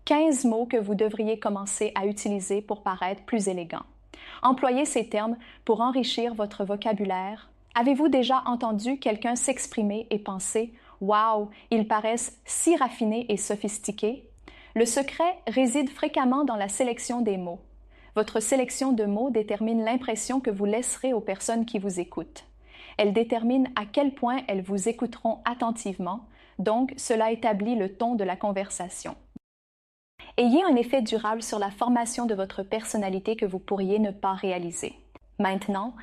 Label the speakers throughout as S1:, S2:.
S1: 15 mots que vous devriez commencer à utiliser pour paraître plus élégant. Employez ces termes pour enrichir votre vocabulaire. Avez-vous déjà entendu quelqu'un s'exprimer et penser « Wow, ils paraissent si raffinés et sophistiqués ». Le secret réside fréquemment dans la sélection des mots. Votre sélection de mots détermine l'impression que vous laisserez aux personnes qui vous écoutent. Elle détermine à quel point elles vous écouteront attentivement, donc cela établit le ton de la conversation. Ayez un effet durable sur la formation de votre personnalité que vous pourriez ne pas réaliser. Maintenant,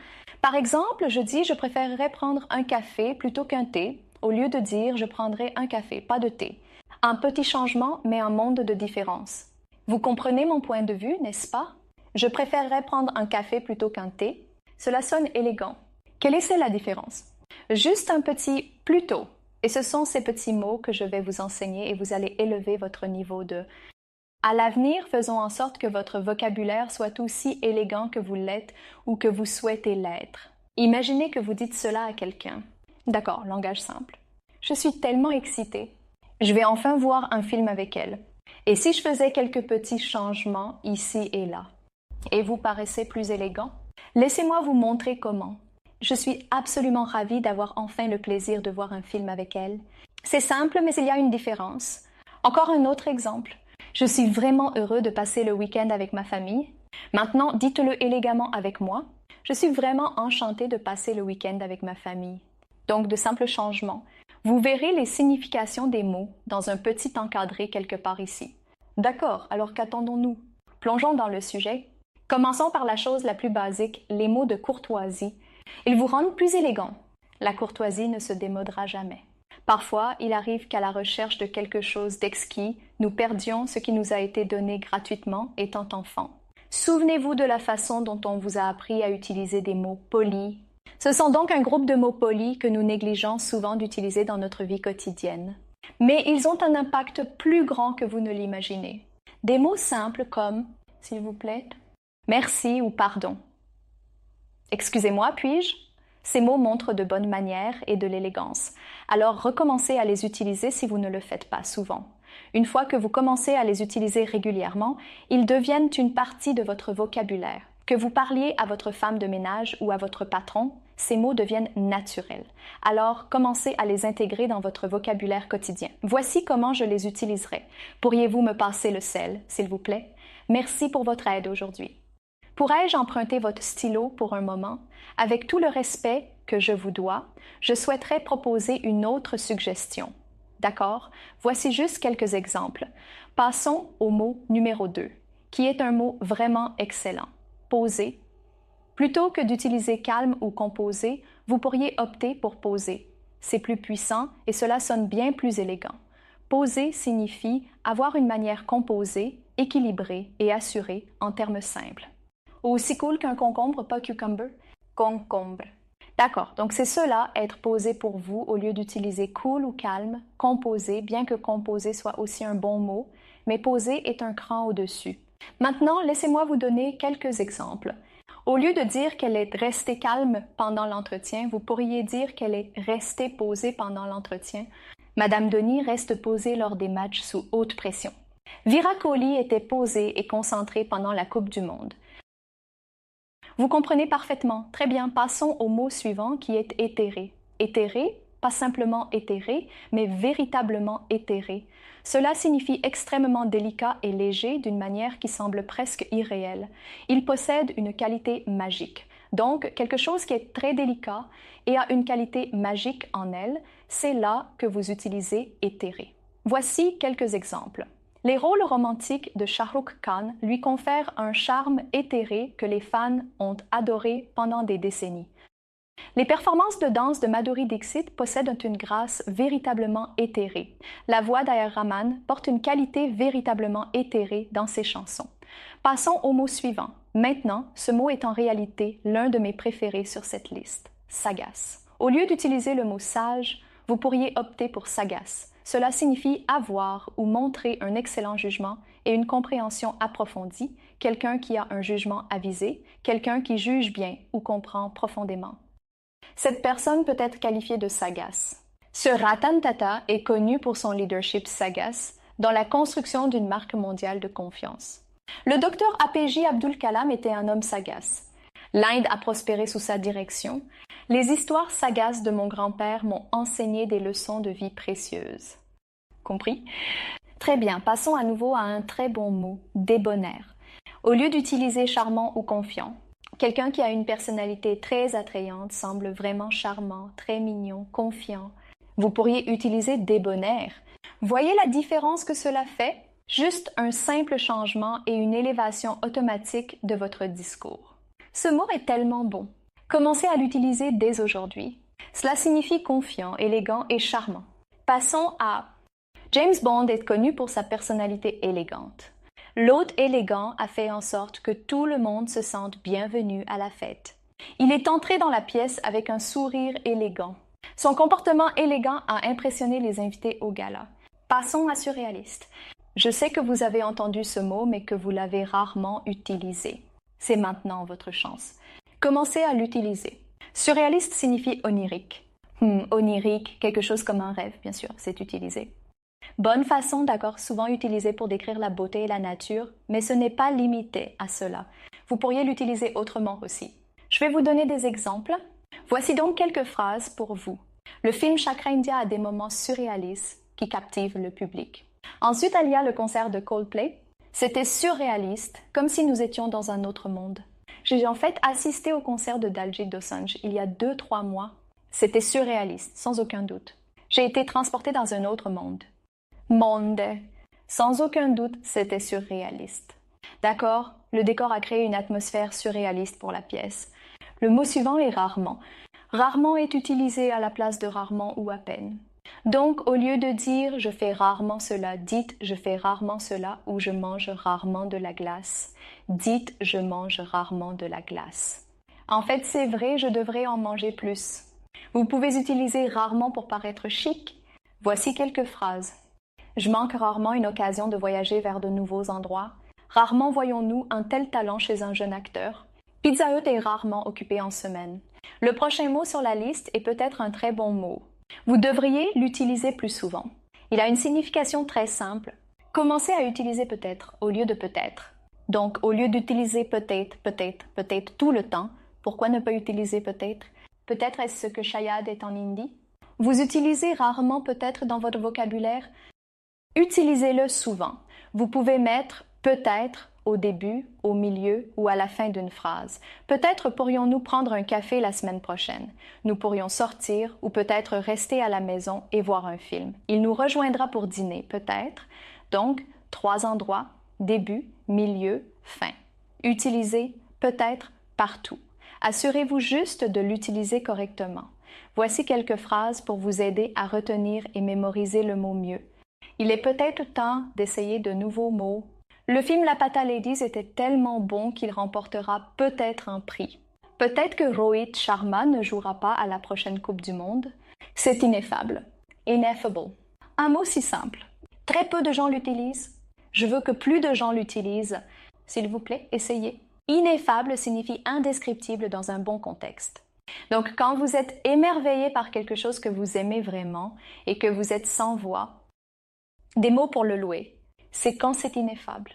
S1: par exemple, je dis « je préférerais prendre un café plutôt qu'un thé » au lieu de dire « je prendrai un café, pas de thé ». Un petit changement mais un monde de différence. Vous comprenez mon point de vue, n'est-ce pas? Je préférerais prendre un café plutôt qu'un thé. Cela sonne élégant. Quelle est la différence? Juste un petit « plutôt ». Et ce sont ces petits mots que je vais vous enseigner et vous allez élever votre niveau de... À l'avenir, faisons en sorte que votre vocabulaire soit aussi élégant que vous l'êtes ou que vous souhaitez l'être. Imaginez que vous dites cela à quelqu'un. D'accord, langage simple. Je suis tellement excitée. Je vais enfin voir un film avec elle. Et si je faisais quelques petits changements ici et là? Et vous paraissez plus élégant? Laissez-moi vous montrer comment. Je suis absolument ravie d'avoir enfin le plaisir de voir un film avec elle. C'est simple, mais il y a une différence. Encore un autre exemple. Je suis vraiment heureux de passer le week-end avec ma famille. Maintenant, dites-le élégamment avec moi. Je suis vraiment enchantée de passer le week-end avec ma famille. Donc, de simples changements. Vous verrez les significations des mots dans un petit encadré quelque part ici. D'accord, alors qu'attendons-nous? Plongeons dans le sujet. Commençons par la chose la plus basique, les mots de courtoisie. Ils vous rendent plus élégant. La courtoisie ne se démodera jamais. Parfois, il arrive qu'à la recherche de quelque chose d'exquis, nous perdions ce qui nous a été donné gratuitement étant enfants. Souvenez-vous de la façon dont on vous a appris à utiliser des mots polis. Ce sont donc un groupe de mots polis que nous négligeons souvent d'utiliser dans notre vie quotidienne. Mais ils ont un impact plus grand que vous ne l'imaginez. Des mots simples comme « s'il vous plaît »,« merci » ou « pardon ». Excusez-moi, puis-je? Ces mots montrent de bonnes manières et de l'élégance. Alors recommencez à les utiliser si vous ne le faites pas souvent. Une fois que vous commencez à les utiliser régulièrement, ils deviennent une partie de votre vocabulaire. Que vous parliez à votre femme de ménage ou à votre patron, ces mots deviennent naturels. Alors commencez à les intégrer dans votre vocabulaire quotidien. Voici comment je les utiliserai. Pourriez-vous me passer le sel, s'il vous plaît? Merci pour votre aide aujourd'hui. Pourrais-je emprunter votre stylo pour un moment? Avec tout le respect que je vous dois, je souhaiterais proposer une autre suggestion. D'accord? Voici juste quelques exemples. Passons au mot numéro 2, qui est un mot vraiment excellent. Poser. Plutôt que d'utiliser calme ou composé, vous pourriez opter pour poser. C'est plus puissant et cela sonne bien plus élégant. Poser signifie avoir une manière composée, équilibrée et assurée en termes simples. Aussi cool qu'un concombre, pas cucumber? Concombre. D'accord, donc c'est cela, être posé pour vous, au lieu d'utiliser cool ou calme, composé, bien que composé soit aussi un bon mot, mais posé est un cran au-dessus. Maintenant, laissez-moi vous donner quelques exemples. Au lieu de dire qu'elle est restée calme pendant l'entretien, vous pourriez dire qu'elle est restée posée pendant l'entretien. Madame Denis reste posée lors des matchs sous haute pression. Vira Kohli était posée et concentrée pendant la Coupe du Monde. Vous comprenez parfaitement. Très bien, passons au mot suivant qui est éthéré. Éthéré, pas simplement éthéré, mais véritablement éthéré. Cela signifie extrêmement délicat et léger d'une manière qui semble presque irréelle. Il possède une qualité magique. Donc, quelque chose qui est très délicat et a une qualité magique en elle, c'est là que vous utilisez éthéré. Voici quelques exemples. Les rôles romantiques de Shah Rukh Khan lui confèrent un charme éthéré que les fans ont adoré pendant des décennies. Les performances de danse de Madhuri Dixit possèdent une grâce véritablement éthérée. La voix d'A.R. Rahman porte une qualité véritablement éthérée dans ses chansons. Passons au mot suivant. Maintenant, ce mot est en réalité l'un de mes préférés sur cette liste, sagace. Au lieu d'utiliser le mot sage, vous pourriez opter pour sagace. Cela signifie avoir ou montrer un excellent jugement et une compréhension approfondie, quelqu'un qui a un jugement avisé, quelqu'un qui juge bien ou comprend profondément. Cette personne peut être qualifiée de sagace. Ce Ratan Tata est connu pour son leadership sagace, dans la construction d'une marque mondiale de confiance. Le docteur APJ Abdul Kalam était un homme sagace. L'Inde a prospéré sous sa direction. Les histoires sagaces de mon grand-père m'ont enseigné des leçons de vie précieuses. Compris? Très bien, passons à nouveau à un très bon mot, débonnaire. Au lieu d'utiliser charmant ou confiant, quelqu'un qui a une personnalité très attrayante semble vraiment charmant, très mignon, confiant. Vous pourriez utiliser débonnaire. Voyez la différence que cela fait? Juste un simple changement et une élévation automatique de votre discours. Ce mot est tellement bon. Commencez à l'utiliser dès aujourd'hui. Cela signifie confiant, élégant et charmant. Passons à James Bond est connu pour sa personnalité élégante. L'hôte élégant a fait en sorte que tout le monde se sente bienvenu à la fête. Il est entré dans la pièce avec un sourire élégant. Son comportement élégant a impressionné les invités au gala. Passons à surréaliste. Je sais que vous avez entendu ce mot, mais que vous l'avez rarement utilisé. C'est maintenant votre chance. Commencez à l'utiliser. Surréaliste signifie onirique. Onirique, quelque chose comme un rêve, bien sûr, c'est utilisé. Bonne façon, d'accord, souvent utilisée pour décrire la beauté et la nature, mais ce n'est pas limité à cela. Vous pourriez l'utiliser autrement aussi. Je vais vous donner des exemples. Voici donc quelques phrases pour vous. Le film Chakra India a des moments surréalistes qui captivent le public. Ensuite, il y a le concert de Coldplay. C'était surréaliste, comme si nous étions dans un autre monde. J'ai en fait assisté au concert de Daljit Dosanjh il y a 2-3 mois. C'était surréaliste, sans aucun doute. J'ai été transportée dans un autre monde. Monde. Sans aucun doute, c'était surréaliste. D'accord, le décor a créé une atmosphère surréaliste pour la pièce. Le mot suivant est rarement. Rarement est utilisé à la place de rarement ou à peine. Donc, au lieu de dire « je fais rarement cela », dites « je fais rarement cela » ou « je mange rarement de la glace ». Dites « je mange rarement de la glace ». En fait, c'est vrai, je devrais en manger plus. Vous pouvez utiliser rarement pour paraître chic. Voici quelques phrases. Je manque rarement une occasion de voyager vers de nouveaux endroits. Rarement voyons-nous un tel talent chez un jeune acteur. Pizza Hut est rarement occupé en semaine. Le prochain mot sur la liste est peut-être un très bon mot. Vous devriez l'utiliser plus souvent. Il a une signification très simple. Commencez à utiliser peut-être au lieu de peut-être. Donc, au lieu d'utiliser peut-être, peut-être, peut-être tout le temps, pourquoi ne pas utiliser peut-être? Peut-être est-ce ce que Shayad est en hindi? Vous utilisez rarement peut-être dans votre vocabulaire? Utilisez-le souvent. Vous pouvez mettre peut-être au début, au milieu ou à la fin d'une phrase. Peut-être pourrions-nous prendre un café la semaine prochaine. Nous pourrions sortir ou peut-être rester à la maison et voir un film. Il nous rejoindra pour dîner, peut-être. Donc, 3 endroits, début, milieu, fin. Utilisez peut-être partout. Assurez-vous juste de l'utiliser correctement. Voici quelques phrases pour vous aider à retenir et mémoriser le mot mieux. Il est peut-être temps d'essayer de nouveaux mots. Le film La Pata Ladies était tellement bon qu'il remportera peut-être un prix. Peut-être que Rohit Sharma ne jouera pas à la prochaine Coupe du Monde. C'est ineffable. Ineffable. Un mot si simple. Très peu de gens l'utilisent. Je veux que plus de gens l'utilisent. S'il vous plaît, essayez. Ineffable signifie indescriptible dans un bon contexte. Donc, quand vous êtes émerveillé par quelque chose que vous aimez vraiment et que vous êtes sans voix, des mots pour le louer, c'est quand c'est ineffable.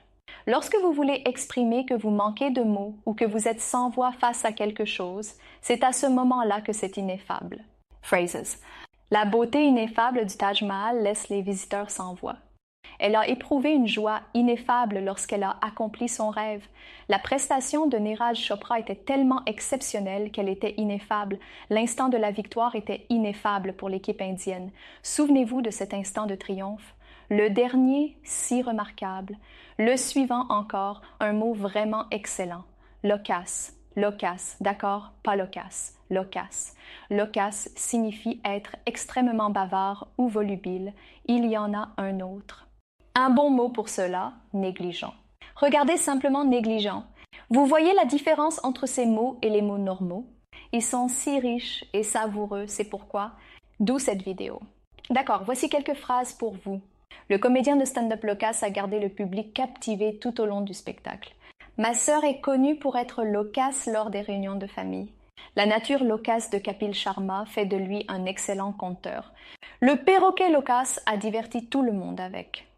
S1: Lorsque vous voulez exprimer que vous manquez de mots ou que vous êtes sans voix face à quelque chose, c'est à ce moment-là que c'est ineffable. Phrases. La beauté ineffable du Taj Mahal laisse les visiteurs sans voix. Elle a éprouvé une joie ineffable lorsqu'elle a accompli son rêve. La prestation de Neeraj Chopra était tellement exceptionnelle qu'elle était ineffable. L'instant de la victoire était ineffable pour l'équipe indienne. Souvenez-vous de cet instant de triomphe. Le dernier, si remarquable. Le suivant encore, un mot vraiment excellent. Loquace. Loquace, d'accord? Pas loquace. Loquace. Loquace signifie être extrêmement bavard ou volubile. Il y en a un autre. Un bon mot pour cela, négligent. Regardez simplement négligent. Vous voyez la différence entre ces mots et les mots normaux? Ils sont si riches et savoureux, c'est pourquoi. D'où cette vidéo. D'accord, voici quelques phrases pour vous. Le comédien de stand-up loquace a gardé le public captivé tout au long du spectacle. Ma sœur est connue pour être loquace lors des réunions de famille. La nature loquace de Kapil Sharma fait de lui un excellent conteur. Le perroquet loquace a diverti tout le monde avec.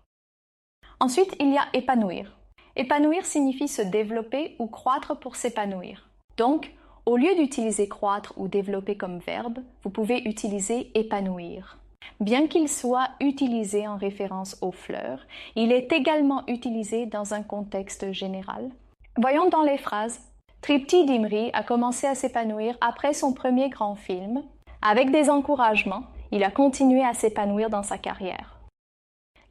S1: Ensuite, il y a épanouir. Épanouir signifie se développer ou croître pour s'épanouir. Donc, au lieu d'utiliser croître ou développer comme verbe, vous pouvez utiliser épanouir. Bien qu'il soit utilisé en référence aux fleurs, il est également utilisé dans un contexte général. Voyons dans les phrases. Tripti Dimri a commencé à s'épanouir après son premier grand film. Avec des encouragements, il a continué à s'épanouir dans sa carrière.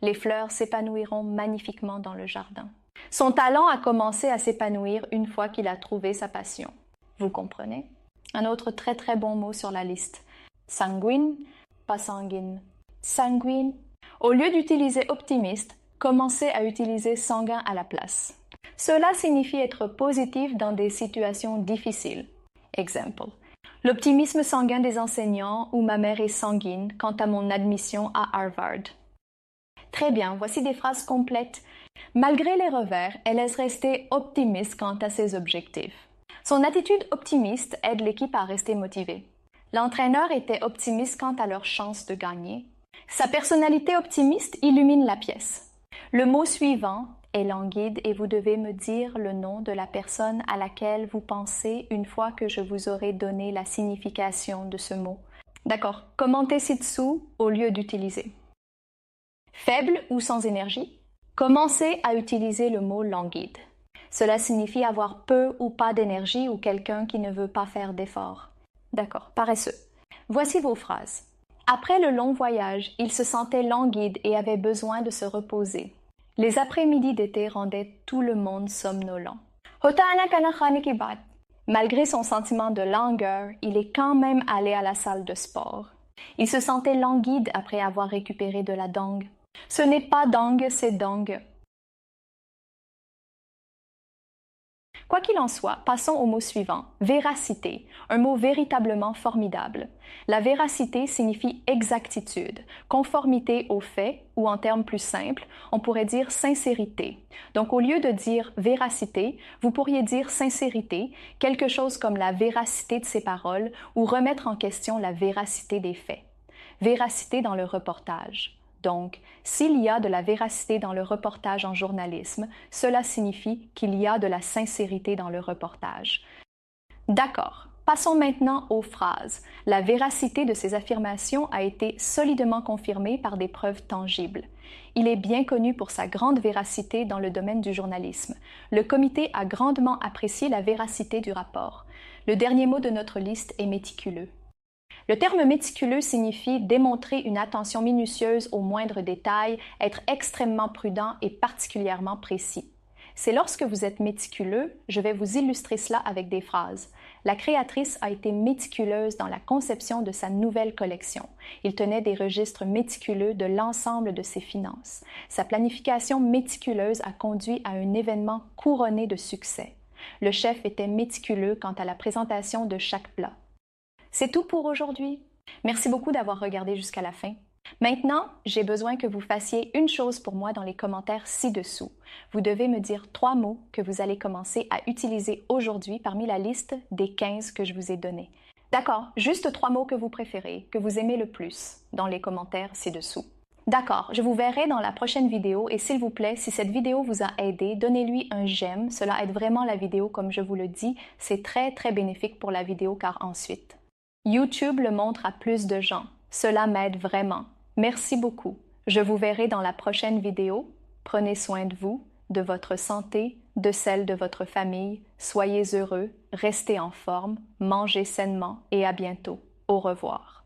S1: Les fleurs s'épanouiront magnifiquement dans le jardin. Son talent a commencé à s'épanouir une fois qu'il a trouvé sa passion. Vous comprenez? Un autre très très bon mot sur la liste. Sanguine, pas sanguine. Sanguine. Au lieu d'utiliser optimiste, commencez à utiliser sanguin à la place. Cela signifie être positif dans des situations difficiles. Exemple. L'optimisme sanguin des enseignants ou ma mère est sanguine quant à mon admission à Harvard. Très bien, voici des phrases complètes. Malgré les revers, elle laisse rester optimiste quant à ses objectifs. Son attitude optimiste aide l'équipe à rester motivée. L'entraîneur était optimiste quant à leur chance de gagner. Sa personnalité optimiste illumine la pièce. Le mot suivant est languide et vous devez me dire le nom de la personne à laquelle vous pensez une fois que je vous aurai donné la signification de ce mot. D'accord, commentez ci-dessous au lieu d'utiliser. Faible ou sans énergie? Commencez à utiliser le mot languide. Cela signifie avoir peu ou pas d'énergie ou quelqu'un qui ne veut pas faire d'efforts. D'accord, paresseux. Voici vos phrases. Après le long voyage, il se sentait languide et avait besoin de se reposer. Les après-midi d'été rendaient tout le monde somnolent. Malgré son sentiment de langueur, il est quand même allé à la salle de sport. Il se sentait languide après avoir récupéré de la dengue. Ce n'est pas dengue, c'est dengue. Quoi qu'il en soit, passons au mot suivant, véracité, un mot véritablement formidable. La véracité signifie exactitude, conformité aux faits, ou en termes plus simples, on pourrait dire sincérité. Donc au lieu de dire véracité, vous pourriez dire sincérité, quelque chose comme la véracité de ses paroles, ou remettre en question la véracité des faits. Véracité dans le reportage. Donc, s'il y a de la véracité dans le reportage en journalisme, cela signifie qu'il y a de la sincérité dans le reportage. D'accord, passons maintenant aux phrases. La véracité de ces affirmations a été solidement confirmée par des preuves tangibles. Il est bien connu pour sa grande véracité dans le domaine du journalisme. Le comité a grandement apprécié la véracité du rapport. Le dernier mot de notre liste est méticuleux. Le terme méticuleux signifie démontrer une attention minutieuse aux moindres détails, être extrêmement prudent et particulièrement précis. C'est lorsque vous êtes méticuleux, je vais vous illustrer cela avec des phrases. La créatrice a été méticuleuse dans la conception de sa nouvelle collection. Il tenait des registres méticuleux de l'ensemble de ses finances. Sa planification méticuleuse a conduit à un événement couronné de succès. Le chef était méticuleux quant à la présentation de chaque plat. C'est tout pour aujourd'hui. Merci beaucoup d'avoir regardé jusqu'à la fin. Maintenant, j'ai besoin que vous fassiez une chose pour moi dans les commentaires ci-dessous. Vous devez me dire 3 mots que vous allez commencer à utiliser aujourd'hui parmi la liste des 15 que je vous ai donnés. D'accord, juste 3 mots que vous préférez, que vous aimez le plus, dans les commentaires ci-dessous. D'accord, je vous verrai dans la prochaine vidéo et s'il vous plaît, si cette vidéo vous a aidé, donnez-lui un j'aime. Cela aide vraiment la vidéo comme je vous le dis. C'est très très bénéfique pour la vidéo car ensuite, YouTube le montre à plus de gens. Cela m'aide vraiment. Merci beaucoup. Je vous verrai dans la prochaine vidéo. Prenez soin de vous, de votre santé, de celle de votre famille. Soyez heureux, restez en forme, mangez sainement et à bientôt. Au revoir.